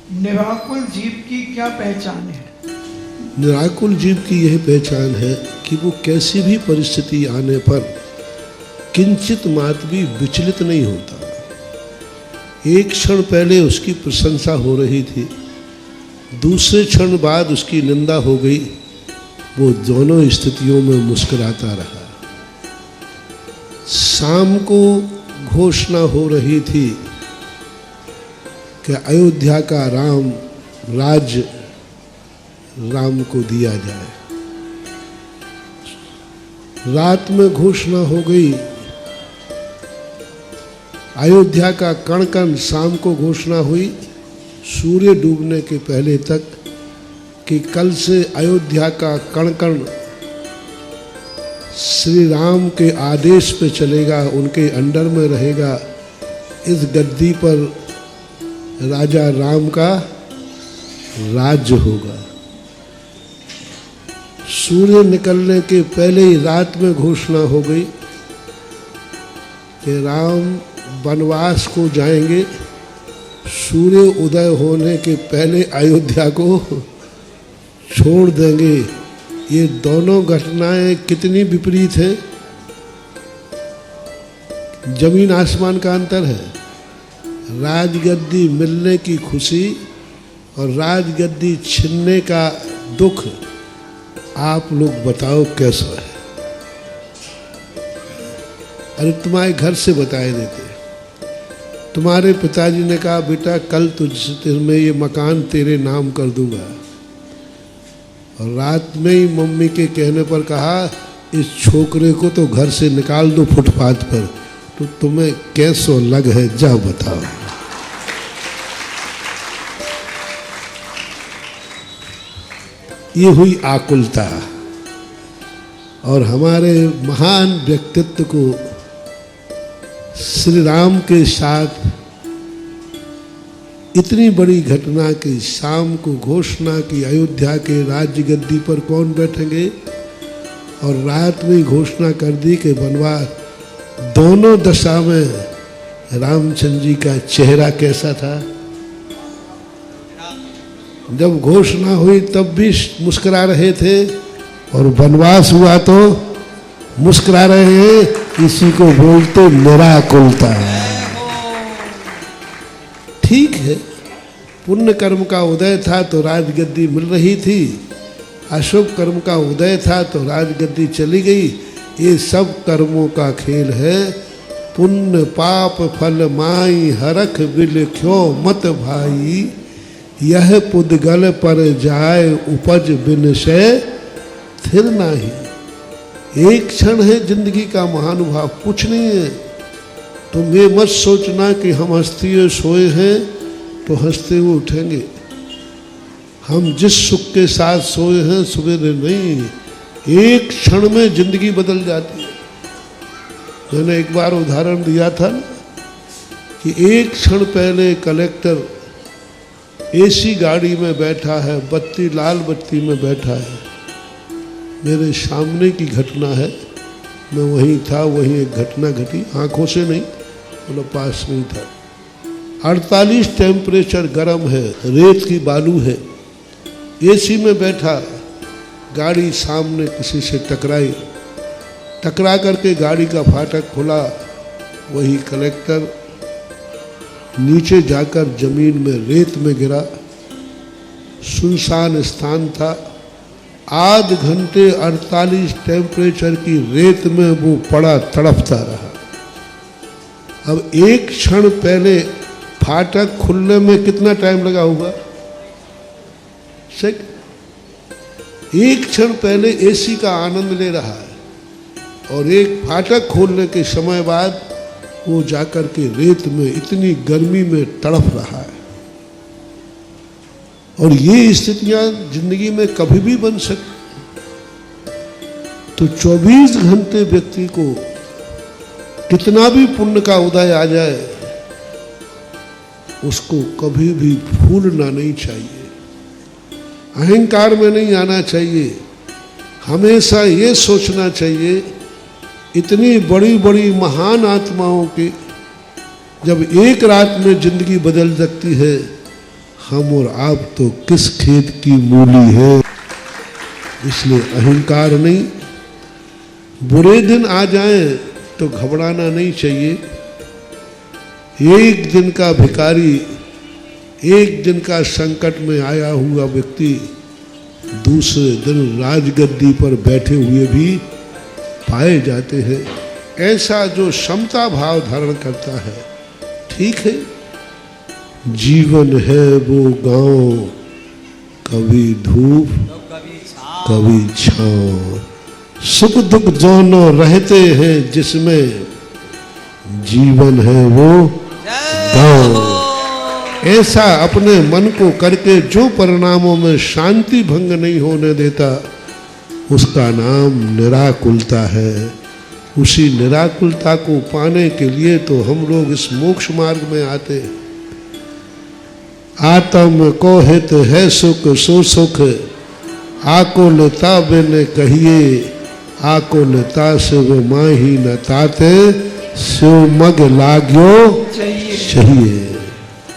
निराकुल जीव की क्या पहचान है? निराकुल जीव की यही पहचान है कि वो कैसी भी परिस्थिति आने पर किंचित मात्र भी विचलित नहीं होता। एक क्षण पहले उसकी प्रशंसा हो रही थी, दूसरे क्षण बाद उसकी निंदा हो गई, वो दोनों स्थितियों में मुस्कुराता रहा। शाम को घोषणा हो रही थी कि अयोध्या का राज्य राम को दिया जाए। रात में घोषणा हो गई, अयोध्या का कण कण, शाम को घोषणा हुई सूर्य डूबने के पहले तक कि कल से अयोध्या का कण कण श्री राम के आदेश पे चलेगा, उनके अंडर में रहेगा। इस गद्दी पर राजा राम का राज्य होगा। सूर्य निकलने के पहले ही रात में घोषणा हो गई कि राम वनवास को जाएंगे। सूर्य उदय होने के पहले अयोध्या को छोड़ देंगे। ये दोनों घटनाएं कितनी विपरीत है, जमीन आसमान का अंतर है। राजगद्दी मिलने की खुशी और राजगद्दी छीनने का दुख, आप लोग बताओ कैसा है? अरे तुम्हारे घर से बताए देते, तुम्हारे पिताजी ने कहा बेटा कल तुम्हें ये मकान तेरे नाम कर दूंगा, और रात में ही मम्मी के कहने पर कहा इस छोकरे को तो घर से निकाल दो फुटपाथ पर, तो तुम्हें कैसो लग है, जाओ बताओ। ये हुई आकुलता। और हमारे महान व्यक्तित्व को श्री राम के साथ इतनी बड़ी घटना की शाम को घोषणा की अयोध्या के राज्य गद्दी पर कौन बैठेंगे, और रात में घोषणा कर दी कि वनवास। दोनों दशा में रामचंद्र जी का चेहरा कैसा था? जब घोषणा हुई तब भी मुस्कुरा रहे थे, और वनवास हुआ तो मुस्कुरा रहे हैं। इसी को बोलते निराकुलता। ठीक है, पुण्य कर्म का उदय था तो राजगद्दी मिल रही थी, अशुभ कर्म का उदय था तो राजगद्दी चली गई। ये सब कर्मों का खेल है। पुण्य पाप फल माई हरख बिलख्यो मत भाई, यह पुद्गल पर जाए उपज बिन से थिर नाही। एक क्षण है जिंदगी का महानुभाव, कुछ नहीं है। तुम ये मत सोचना कि हम हंसते हुए सोए हैं तो हंसते हुए उठेंगे। हम जिस सुख के साथ सोए हैं सवेरे नहीं, एक क्षण में जिंदगी बदल जाती है। मैंने एक बार उदाहरण दिया था कि एक क्षण पहले कलेक्टर एसी गाड़ी में बैठा है, बत्ती लाल बत्ती में बैठा है। मेरे सामने की घटना है, मैं वहीं था, वहीं एक घटना घटी, आंखों से नहीं, मतलब पास में ही था। 48 टेम्परेचर गर्म है, रेत की बालू है, एसी में बैठा, गाड़ी सामने किसी से टकरा करके गाड़ी का फाटक खुला। वही कलेक्टर नीचे जाकर जमीन में रेत में गिरा। सुनसान स्थान था। आध घंटे 48 टेम्परेचर की रेत में वो पड़ा तड़पता रहा। अब एक क्षण पहले फाटक खुलने में कितना टाइम लगा होगा? एक क्षण पहले एसी का आनंद ले रहा है, और एक फाटक खोलने के समय बाद वो जाकर के रेत में इतनी गर्मी में तड़प रहा है। और ये स्थितियां जिंदगी में कभी भी बन सकती। तो 24 घंटे व्यक्ति को कितना भी पुण्य का उदय आ जाए, उसको कभी भी भूलना नहीं चाहिए, अहंकार में नहीं आना चाहिए। हमेशा ये सोचना चाहिए, इतनी बड़ी बड़ी महान आत्माओं की जब एक रात में जिंदगी बदल सकती है, हम और आप तो किस खेत की मूली है। इसलिए अहंकार नहीं। बुरे दिन आ जाएं तो घबराना नहीं चाहिए। एक दिन का भिखारी, एक दिन का संकट में आया हुआ व्यक्ति दूसरे दिन राजगद्दी पर बैठे हुए भी पाए जाते हैं। ऐसा जो समता भाव धारण करता है, ठीक है। जीवन है वो गांव, कभी धूप कभी छांव, सुख दुख दोनों रहते हैं जिसमें, जीवन है वो गांव। ऐसा अपने मन को करके जो परिणामों में शांति भंग नहीं होने देता, उसका नाम निराकुलता है। उसी निराकुलता को पाने के लिए तो हम लोग इस मोक्ष मार्ग में आते। आत्म को हित है सुख सो सुख, आकुलता बिन कहिए, आकुलता से वो माही न ताते, सो मग लाग्यो चाहिए।